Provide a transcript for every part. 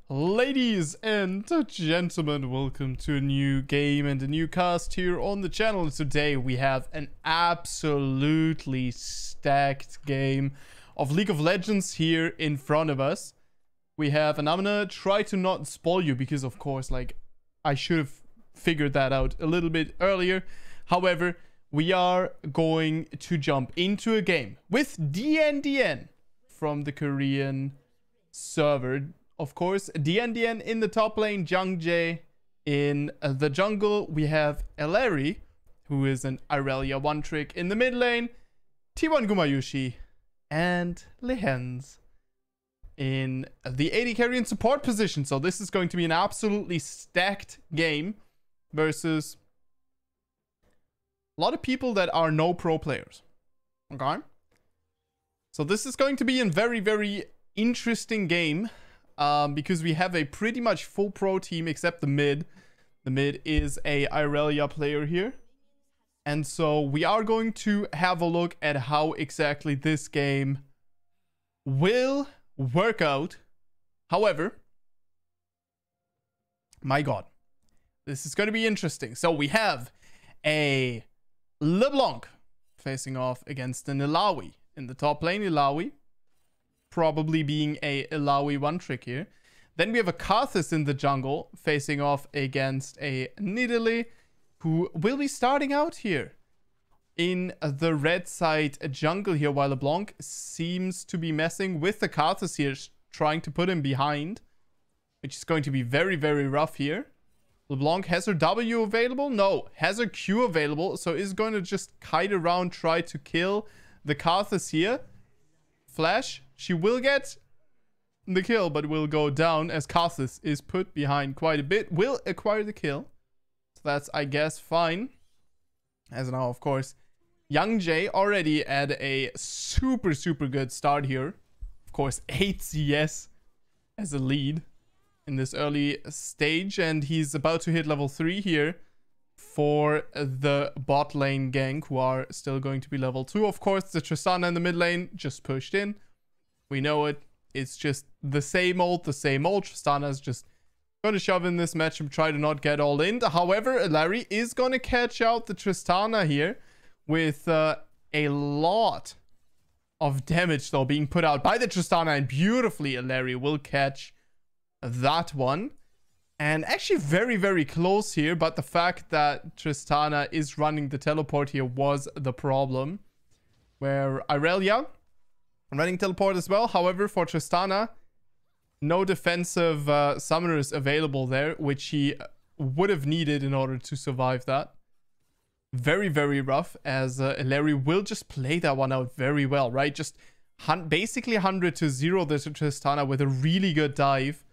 Ladies and gentlemen, welcome to a new game and a new cast here on the channel. Today we have an absolutely stacked game of League of Legends here in front of us. We have, and I'm gonna try to not spoil you because of course, like, I should have figured that out a little bit earlier. However, we are going to jump into a game with DNDN from the Korean server. Of course, DNDN in the top lane, Jung Jae in the jungle. We have Illari, who is an Irelia one trick in the mid lane, T1 Gumayusi, and Lehens in the AD carry and support position. So this is going to be an absolutely stacked game versus a lot of people that are no pro players. Okay? So this is going to be a very, very interesting game. Because we have a pretty much full pro team except the mid. The mid is a Irelia player here. And so we are going to have a look at how exactly this game will work out. However, my god, this is going to be interesting. So we have a LeBlanc facing off against an Illaoi. In the top lane, Illaoi probably being a Illaoi one trick here. Then we have a Karthus in the jungle facing off against a Nidalee, who will be starting out here in the red side jungle here, while LeBlanc seems to be messing with the Karthus here, trying to put him behind, which is going to be very, very rough here. LeBlanc has her W available? No, has her Q available, so is going to just kite around, try to kill the Karthus here. Flash. She will get the kill, but will go down as Karthus is put behind quite a bit. Will acquire the kill. So that's, I guess, fine. As now, of course, Jung Jae already at a super, super good start here. Of course, 8 CS as a lead in this early stage. And he's about to hit level 3 here for the bot lane gang, who are still going to be level 2. Of course, the Tristana in the mid lane just pushed in. We know it. It's just the same old, Tristana's just going to shove in this match and try to not get all in. However, Illari is going to catch out the Tristana here with a lot of damage, though, being put out by the Tristana. And beautifully, Illari will catch that one. And actually very, very close here. But the fact that Tristana is running the teleport here was the problem. Where Irelia running teleport as well. However, for Tristana, no defensive summoners available there, which he would have needed in order to survive that. Very, very rough, as Illari will just play that one out very well, right? Just basically 100 to 0 the Tristana with a really good dive.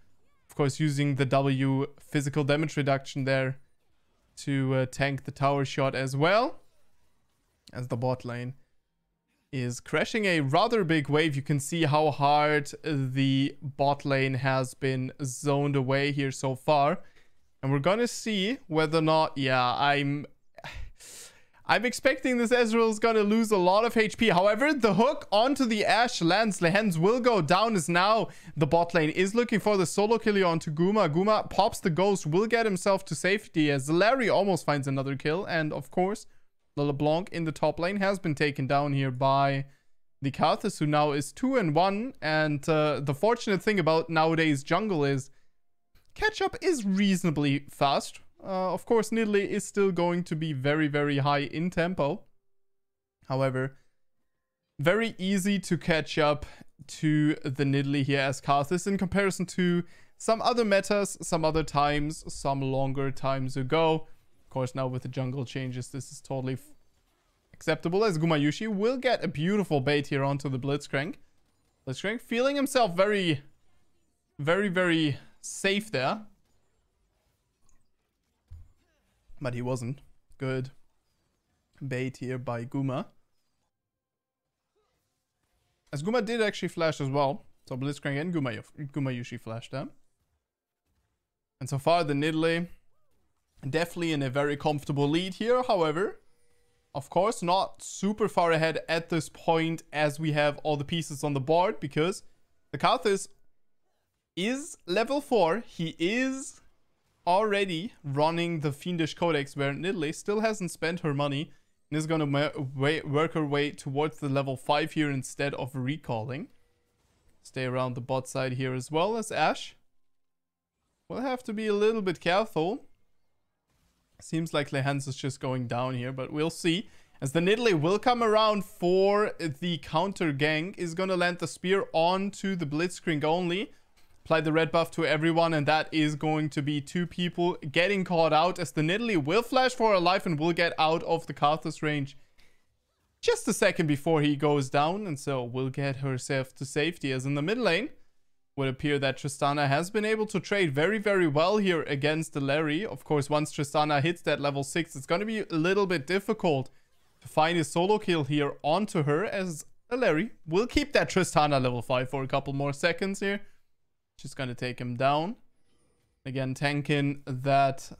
Of course, using the W physical damage reduction there to tank the tower shot as well. As the bot lane is crashing a rather big wave. You can see how hard the bot lane has been zoned away here so far. And we're gonna see whether or not, yeah, I'm expecting this Ezreal is gonna lose a lot of HP. However, the hook onto the Ashe lands. Lehens will go down, as now the bot lane is looking for the solo kill onto Guma. Guma pops the ghost, will get himself to safety as Larry almost finds another kill. And of course, the LeBlanc in the top lane has been taken down here by the Karthus, who now is 2-1. And the fortunate thing about nowadays jungle is catch-up is reasonably fast. Of course, Nidalee is still going to be very, very high in tempo. However, very easy to catch up to the Nidalee here as Karthus in comparison to some other metas, some other times, some longer times ago. Of course, now with the jungle changes, this is totally acceptable, as Gumayusi will get a beautiful bait here onto the Blitzcrank. Blitzcrank feeling himself very, very, very safe there. But he wasn't. Good bait here by Guma. As Guma did actually flash as well. So Blitzcrank and Gumayusi flashed them. And so far the Nidalee definitely in a very comfortable lead here. However, of course, not super far ahead at this point, as we have all the pieces on the board, because the Karthus is level 4. He is already running the Fiendish Codex, where Nidalee still hasn't spent her money and is going to work her way towards the level 5 here instead of recalling. Stay around the bot side here as well as Ashe. We'll have to be a little bit careful. Seems like Lehends is just going down here, but we'll see. As the Nidalee will come around for the counter gank, is going to land the spear onto the Blitzcrank only. Apply the red buff to everyone, and that is going to be 2 people getting caught out, as the Nidalee will flash for her life and will get out of the Karthus range just a second before he goes down, and so will get herself to safety. As in the mid lane, would appear that Tristana has been able to trade very, very well here against the Larry. Of course, once Tristana hits that level 6, it's going to be a little bit difficult to find a solo kill here onto her, as the Larry will keep that Tristana level 5 for a couple more seconds here. Just going to take him down. Again, tanking that.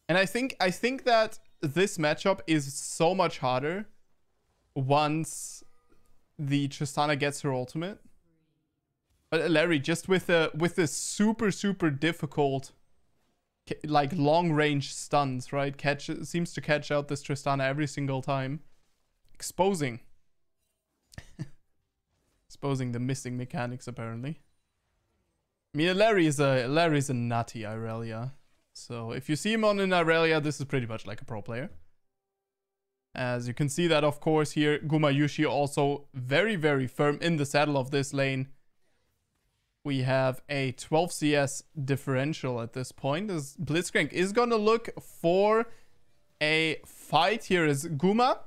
And I think that this matchup is so much harder once the Tristana gets her ultimate. But Larry, just with this super difficult, like, long range stuns, right? Seems to catch out this Tristana every single time, exposing the missing mechanics apparently. I mean, Larry is a nutty Irelia. So if you see him on an Irelia, this is pretty much like a pro player. As you can see that, of course, here, Gumayusi also very firm in the saddle of this lane. We have a 12 CS differential at this point, as Blitzcrank is going to look for a fight here, as Guma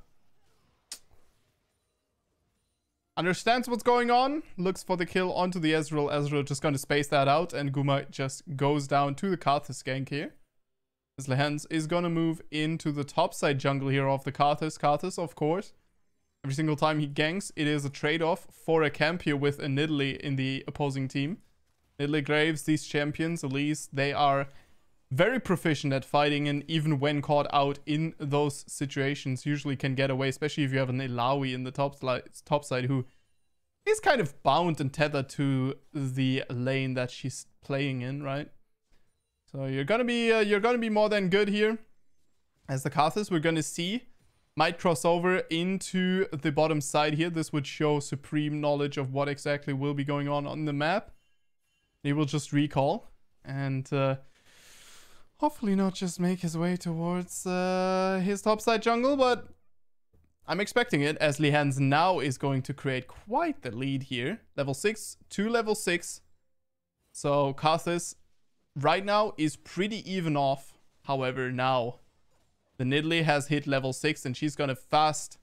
understands what's going on, looks for the kill onto the Ezreal. Ezreal just going to space that out, and Guma just goes down to the Karthus gank here. As Lehends is going to move into the top side jungle here of the Karthus. Karthus, of course, every single time he ganks, it is a trade-off for a camp here with a Nidalee in the opposing team. Nidalee Graves, these champions, at least, they are very proficient at fighting, and even when caught out in those situations, usually can get away, especially if you have an Illaoi in the top side who is kind of bound and tethered to the lane that she's playing in, right? So you're gonna be more than good here. As the Karthus, we're gonna see, might cross over into the bottom side here. This would show supreme knowledge of what exactly will be going on the map. He will just recall and hopefully not just make his way towards his topside jungle, but I'm expecting it, as Lehends now is going to create quite the lead here. Level 6 to level 6. So Karthus right now is pretty even off. However, now the Nidalee has hit level 6, and she's going to fast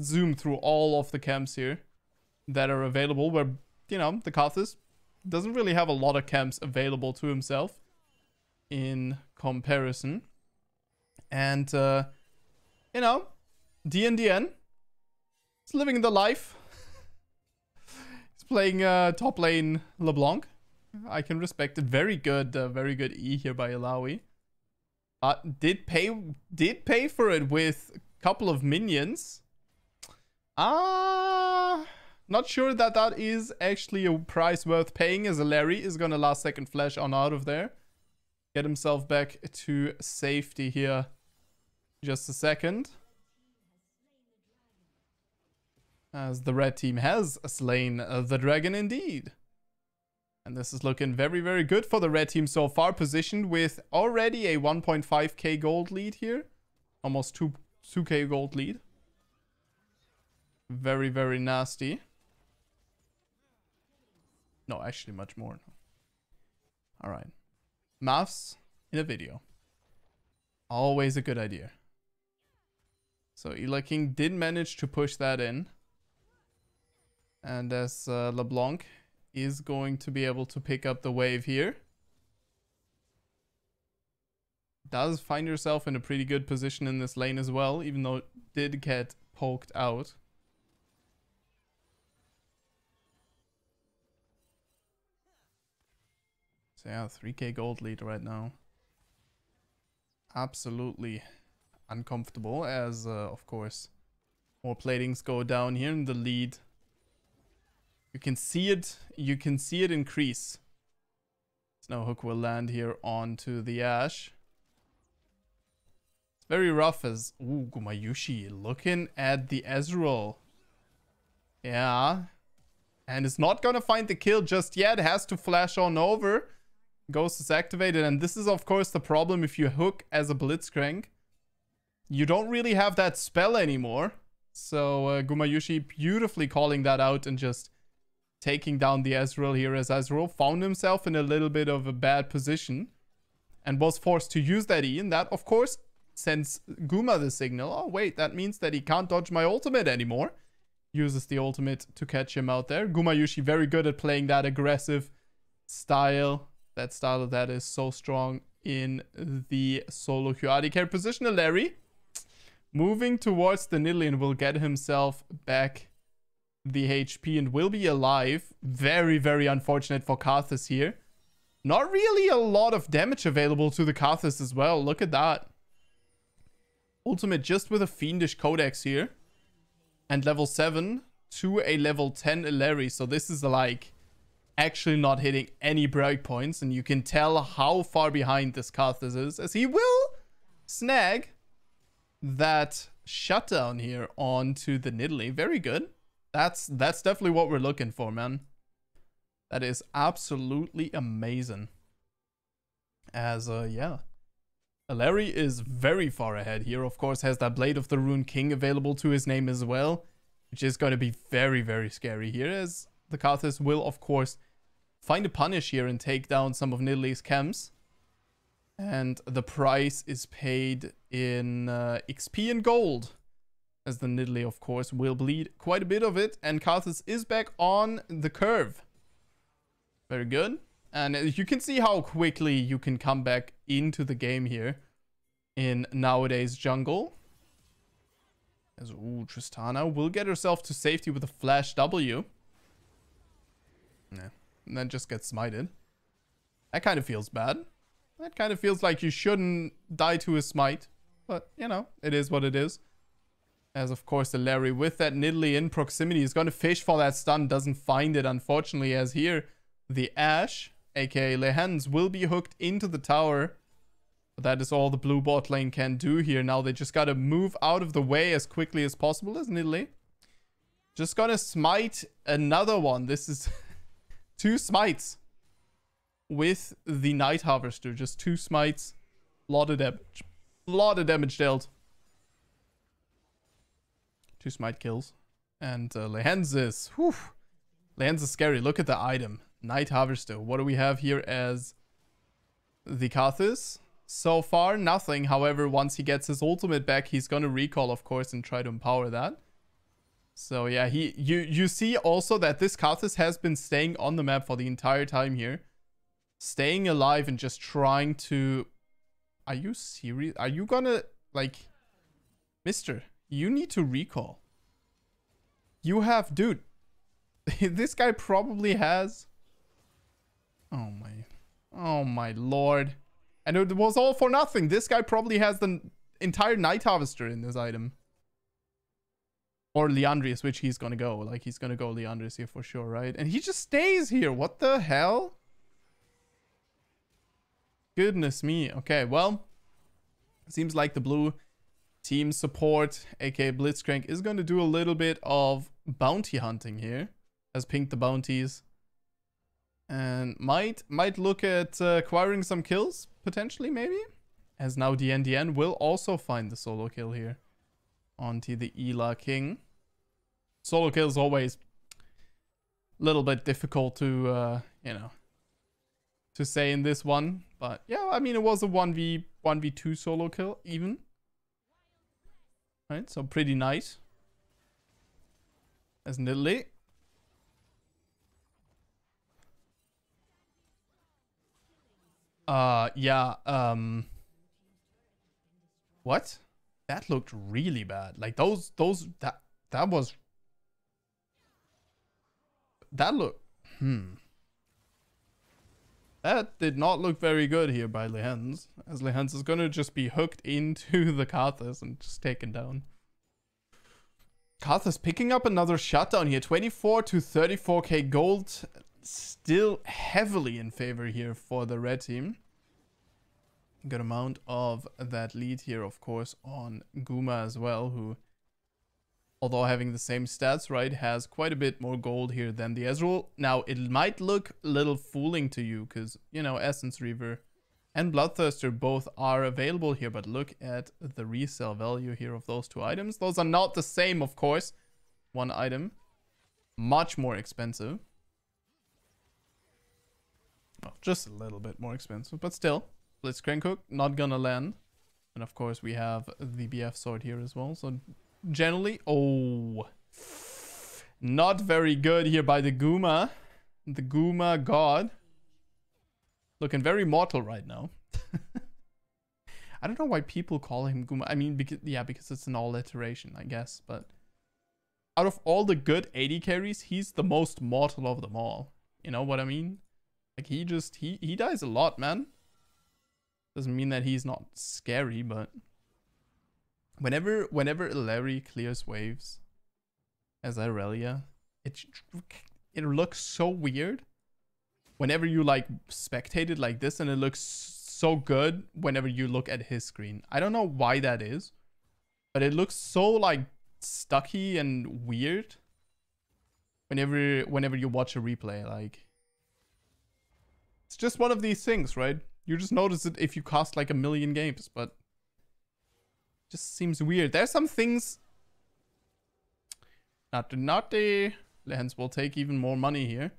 zoom through all of the camps here that are available, where, you know, the Karthus doesn't really have a lot of camps available to himself in comparison. And, you know, DNDN is living the life. He's playing top lane LeBlanc. I can respect it. Very good E here by Illaoi. Did pay for it with a couple of minions. Not sure that is actually a price worth paying, as a Larry is gonna last second flash on out of there. Get himself back to safety here. Just a second. As the red team has slain the dragon indeed. And this is looking very good for the red team so far, positioned with already a 1.5k gold lead here. Almost 2k gold lead. Very nasty. No, actually much more. Alright. Maths in a video. Always a good idea. So Ela King did manage to push that in. And as LeBlanc is going to be able to pick up the wave here. Does find herself in a pretty good position in this lane as well, even though it did get poked out. So yeah, 3k gold lead right now. Absolutely uncomfortable, as of course more platings go down here, and the lead You can see it. You can see it increase. Snow Hook will land here onto the Ashe. It's very rough as... Ooh, Gumayusi looking at the Ezreal. Yeah. And it's not going to find the kill just yet. Has to flash on over. Ghost is activated. And this is, of course, the problem if you hook as a Blitzcrank. You don't really have that spell anymore. So Gumayusi beautifully calling that out and just taking down the Ezreal here, as Ezreal found himself in a little bit of a bad position and was forced to use that E. And that, of course, sends Guma the signal. Oh, wait, that means that he can't dodge my ultimate anymore. Uses the ultimate to catch him out there. Gumayusi very good at playing that aggressive style. That style that is so strong in the solo queue AD carry position. Larry moving towards the Nidalee and will get himself back the HP and will be alive. Very, very unfortunate for Karthus here. Not really a lot of damage available to the Karthus as well. Look at that. Ultimate just with a Fiendish Codex here. And level 7 to a level 10 Illari. So this is like actually not hitting any breakpoints. And you can tell how far behind this Karthus is, as he will snag that shutdown here onto the Nidalee. Very good. That's definitely what we're looking for, man. That is absolutely amazing. As, yeah. Illari is very far ahead here. Of course, has that Blade of the Rune King available to his name as well. Which is going to be very, very scary here. As the Karthus will, of course, find a punish here and take down some of Nidalee's camps. And the price is paid in XP and gold. As the Nidalee, of course, will bleed quite a bit of it. And Karthus is back on the curve. Very good. And you can see how quickly you can come back into the game here in nowadays jungle. As, ooh, Tristana will get herself to safety with a flash W. Yeah. And then just get smited. That kind of feels bad. That kind of feels like you shouldn't die to a smite. But, you know, it is what it is. As, of course, the Larry with that Nidalee in proximity is going to fish for that stun. Doesn't find it, unfortunately, as here the Ashe, aka Lehends, will be hooked into the tower. But that is all the blue bot lane can do here. Now they just got to move out of the way as quickly as possible as Nidalee. Just going to smite another one. This is 2 smites with the Night Harvester. Just 2 smites. Lot of damage. Lot of damage dealt. 2 smite kills. And Lehends is... Whew. Lehends is scary. Look at the item. Night Harvester. What do we have here as the Karthus? So far, nothing. However, once he gets his ultimate back, he's going to recall, of course, and try to empower that. So, yeah, you see also that this Karthus has been staying on the map for the entire time here. Staying alive and just trying to... Are you serious? Are you gonna, like... Mister... You need to recall. You have... Dude. This guy probably has... Oh my lord. And it was all for nothing. This guy probably has the entire Night Harvester in this item. Or Liandry's, which he's gonna go. Like, he's gonna go Liandry's here for sure, right? And he just stays here. What the hell? Goodness me. Okay, well. Seems like the blue... team support, aka Blitzcrank, is going to do a little bit of bounty hunting here. Has pinged the bounties. And might look at acquiring some kills, potentially, maybe. As now the NDN will also find the solo kill here. Onto the Ela King. Solo kill is always a little bit difficult to, you know, to say in this one. But yeah, I mean, it was a 1v2 solo kill, even. Right, so pretty nice. As Nidalee. Yeah, what? That looked really bad. Like that was... That looked... That did not look very good here by Lehends. As Lehends is going to just be hooked into the Karthus and just taken down. Karthus picking up another shutdown here. 24 to 34k gold. Still heavily in favor here for the red team. Good amount of that lead here, of course, on Guma as well, who, although having the same stats, right, has quite a bit more gold here than the Ezreal. Now, it might look a little fooling to you because, you know, Essence Reaver and Bloodthirster both are available here, but look at the resale value here of those two items. Those are not the same, of course. One item, much more expensive. Well, just a little bit more expensive, but still. Blitzcrank Hook, not gonna land. And of course, we have the BF sword here as well. So generally, oh, not very good here by the Guma. The Guma god. Looking very mortal right now. I don't know why people call him Guma. I mean, because it's an alliteration, I guess. But out of all the good AD carries, he's the most mortal of them all. You know what I mean? Like, he dies a lot, man. Doesn't mean that he's not scary, but whenever Larry clears waves as Irelia, it looks so weird. Whenever you like spectate it like this, and it looks so good whenever you look at his screen. I don't know why that is, but it looks so like stucky and weird whenever you watch a replay. Like, it's just one of these things, right? You just notice it if you cast like a million games, but it just seems weird. There's some things. Naughty. Lens will take even more money here.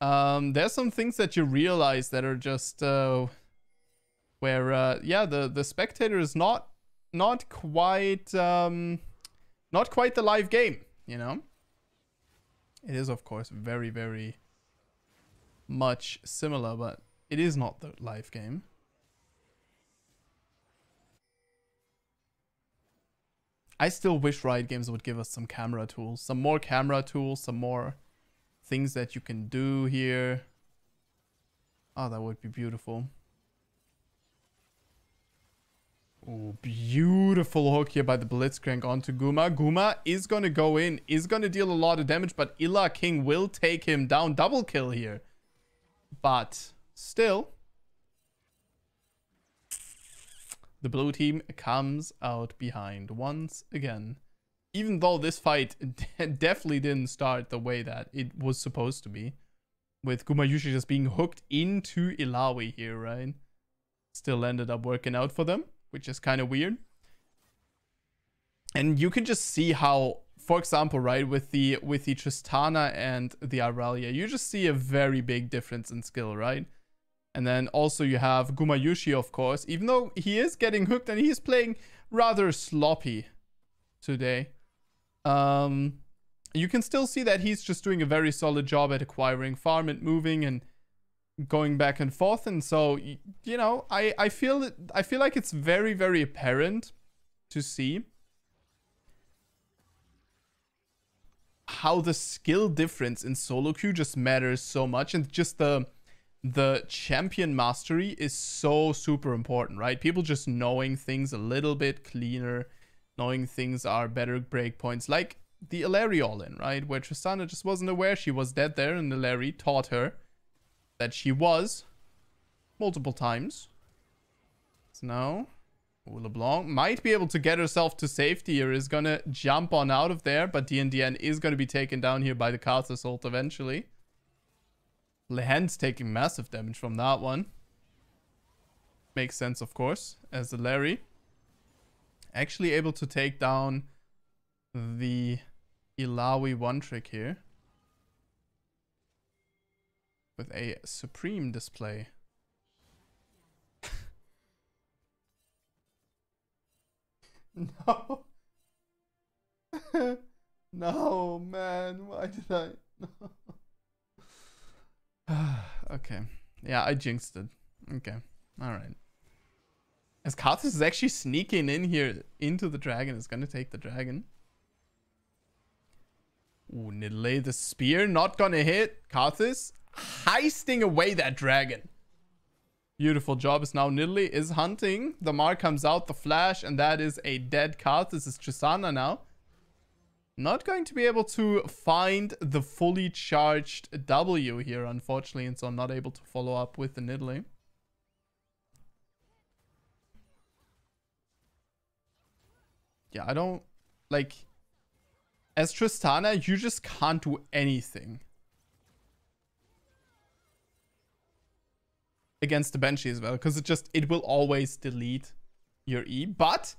There's some things that you realize that are just where yeah, the spectator is not quite the live game, you know. It is, of course, very, very much similar, but it is not the live game. I still wish Riot Games would give us some camera tools, some more things that you can do here. Oh, that would be beautiful. Oh, beautiful hook here by the Blitzcrank onto Guma. Guma is going to go in, is going to deal a lot of damage, but Illa King will take him down. Double kill here. But still, the blue team comes out behind once again. Even though this fight definitely didn't start the way that it was supposed to be. With Gumayusi just being hooked into Illaoi here, right? Still ended up working out for them, which is kind of weird. And you can just see how, for example, right, with the Tristana and the Irelia, you just see a very big difference in skill, right? And then also you have Gumayusi, of course, even though he is getting hooked and he's playing rather sloppy today. You can still see that he's just doing a very solid job at acquiring farm and moving and going back and forth. And so, you know, I feel like it's very, very apparent to see how the skill difference in solo queue just matters so much, and just the champion mastery is so super important, right? People just knowing things a little bit cleaner, knowing things are better breakpoints, like the Illari all-in, right? Where Tristana just wasn't aware she was dead there, and Illari taught her that she was multiple times. So now LeBlanc might be able to get herself to safety, or is gonna jump on out of there, but DNDN is gonna be taken down here by the Karthus ult eventually. Lehend's taking massive damage from that one. Makes sense, of course, as the Larry. Actually able to take down the Illaoi one trick here. With a supreme display. No. No, man. Why did I? No. Okay. Yeah, I jinxed it. Okay. Alright. As Karthus is actually sneaking in here into the dragon. Is gonna take the dragon. Ooh, Nidalee the spear. Not gonna hit. Karthus heisting away that dragon. Beautiful job. Is now Nidalee is hunting. The mark comes out, the flash, and that is a dead Karthus. This is Tristana now. Not going to be able to find the fully charged W here, unfortunately, and so I'm not able to follow up with the Nidalee. Yeah, I don't... Like... As Tristana, you just can't do anything against the Banshee as well, because it will always delete your E. But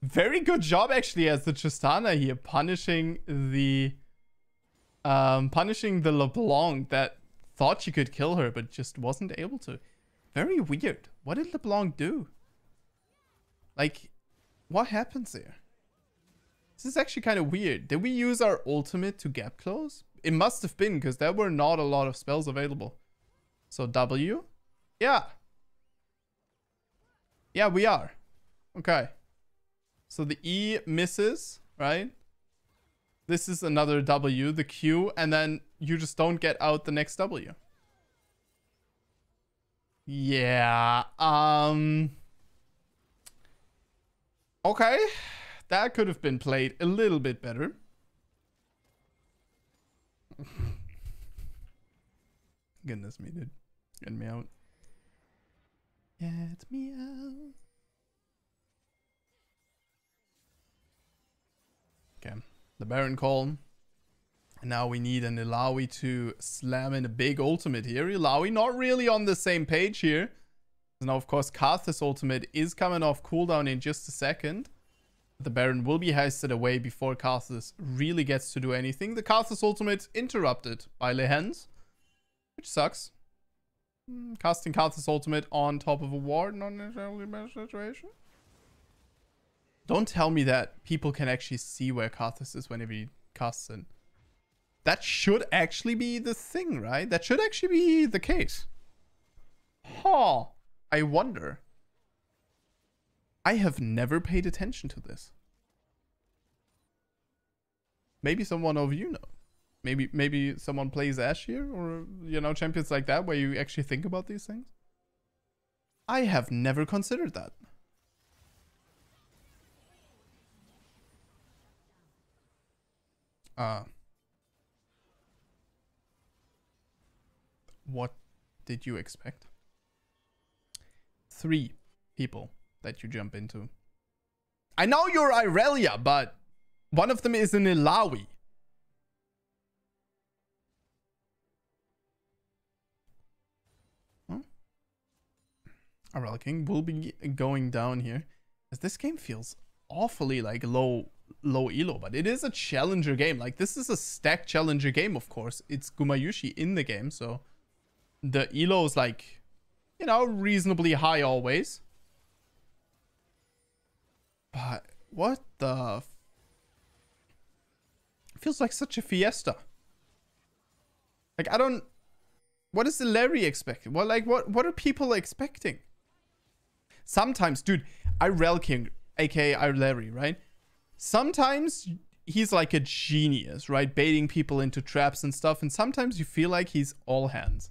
very good job actually as the Tristana here, punishing the LeBlanc that thought you could kill her but just wasn't able to. Very weird. What did LeBlanc do? Like, what happens there? This is actually kind of weird. Did we use our ultimate to gap close? It must have been, because there were not a lot of spells available. So W? Yeah. Yeah, we are. Okay. So the E misses, right? This is another W, the Q, and then you just don't get out the next W. Yeah. Okay. That could have been played a little bit better. Goodness me, dude. Get me out. Get me out. Okay. The Baron call. And now we need an Illaoi to slam in a big ultimate here. Illaoi not really on the same page here. Now, of course, Karthus' ultimate is coming off cooldown in just a second. The Baron will be hasted away before Karthus really gets to do anything. The Karthus ultimate interrupted by Lehends, which sucks. Casting Karthus ultimate on top of a ward, not necessarily the best situation. Don't tell me that people can actually see where Karthus is whenever he casts in. That should actually be the thing, right? That should actually be the case. Huh. I wonder. I have never paid attention to this. Maybe someone of you know. Maybe someone plays Ashe here, or, you know, champions like that where you actually think about these things. I have never considered that. What did you expect? 3 people that you jump into. I know you're Irelia, but one of them is an Illaoi. Huh? Irelia King will be going down here, as this game feels awfully like low elo, but it is a challenger game. Like, this is a stacked challenger game, of course. It's Gumayusi in the game, so the elo is like, you know, reasonably high always. But what the... It feels like such a fiesta. Like, I don't... What is the Larry expecting? Well, like, what are people expecting? Sometimes, dude, Irel King, aka Larry, right? Sometimes he's like a genius, right? Baiting people into traps and stuff. And sometimes you feel like he's all hands.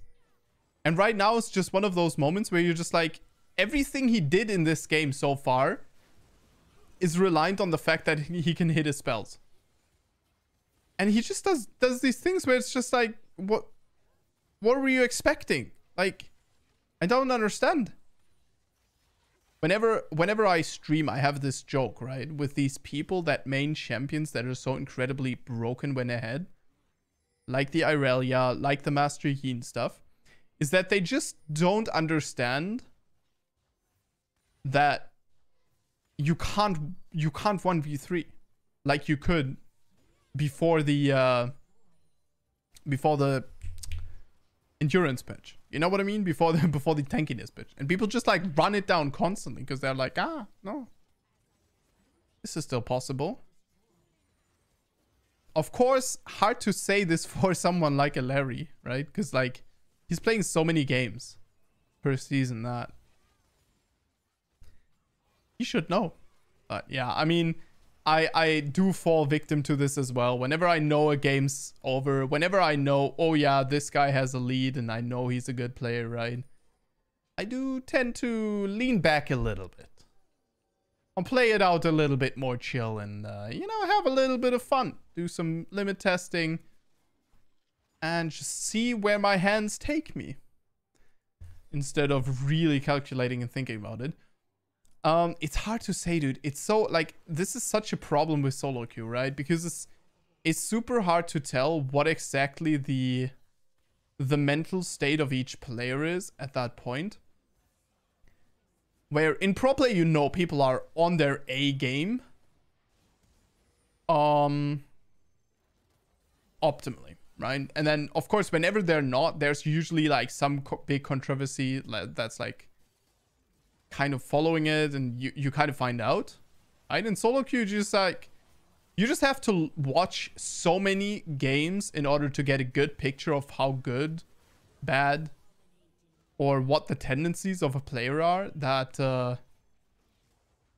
And right now it's just one of those moments where you're just like, everything he did in this game so far is reliant on the fact that he can hit his spells. And he just does these things where it's just like, what were you expecting? Like, I don't understand. Whenever I stream, I have this joke, right? With these people that main champions that are so incredibly broken when ahead, like the Irelia, like the Master Yi and stuff, is that they just don't understand that you can't 1v3 like you could before the endurance patch. You know what I mean? Before the tankiness patch. And people just like run it down constantly because they're like, no. This is still possible. Of course, hard to say this for someone like a Larry, right? Because like he's playing so many games per season that he should know. But yeah, I mean, I do fall victim to this as well. Whenever I know a game's over, whenever I know, oh yeah, this guy has a lead and I know he's a good player, right? I do tend to lean back a little bit. I'll play it out a little bit more chill and, you know, have a little bit of fun. Do some limit testing. And just see where my hands take me. Instead of really calculating and thinking about it. It's hard to say, dude. It's so, like, this is such a problem with solo queue, right? Because it's super hard to tell what exactly the mental state of each player is at that point. Where in pro play, you know, people are on their A game. Optimally, right? And then, of course, whenever they're not, there's usually like some big controversy that's like kind of following it, and you kind of find out, right? In solo queue, just like, you just have to watch so many games in order to get a good picture of how good, bad, or what the tendencies of a player are, that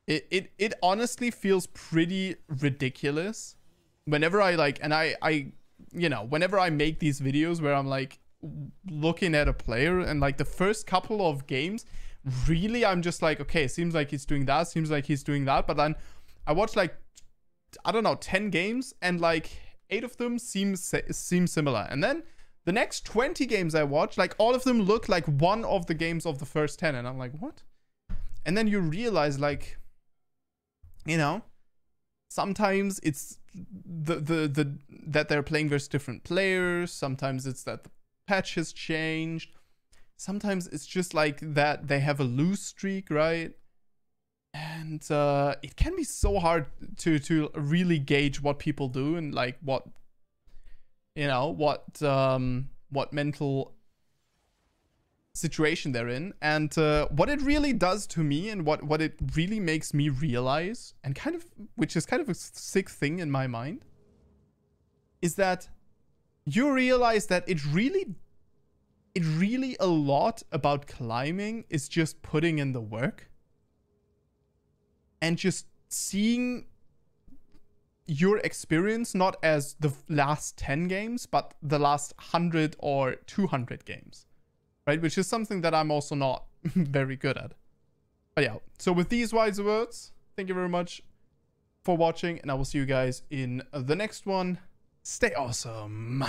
it honestly feels pretty ridiculous whenever I like, and I you know, whenever I make these videos where I'm like looking at a player and like the first couple of games, really I'm just like, okay, seems like he's doing that, seems like he's doing that, but then I watch like, I don't know, 10 games and like 8 of them seem similar, and then the next 20 games I watch, like all of them look like one of the games of the first 10, and I'm like, what? And then you realize, like, you know, sometimes it's that they're playing versus different players. Sometimes it's that the patch has changed. Sometimes it's just like that they have a lose streak, right? And it can be so hard to really gauge what people do and like what, you know, what mental situation they're in. And what it really does to me, and what it really makes me realize, and kind of, which is kind of a sick thing in my mind, is that you realize that it really a lot about climbing is just putting in the work and just seeing your experience not as the last 10 games, but the last 100 or 200 games, right? Which is something that I'm also not very good at. But yeah, so with these wise words, thank you very much for watching, and I will see you guys in the next one. Stay awesome.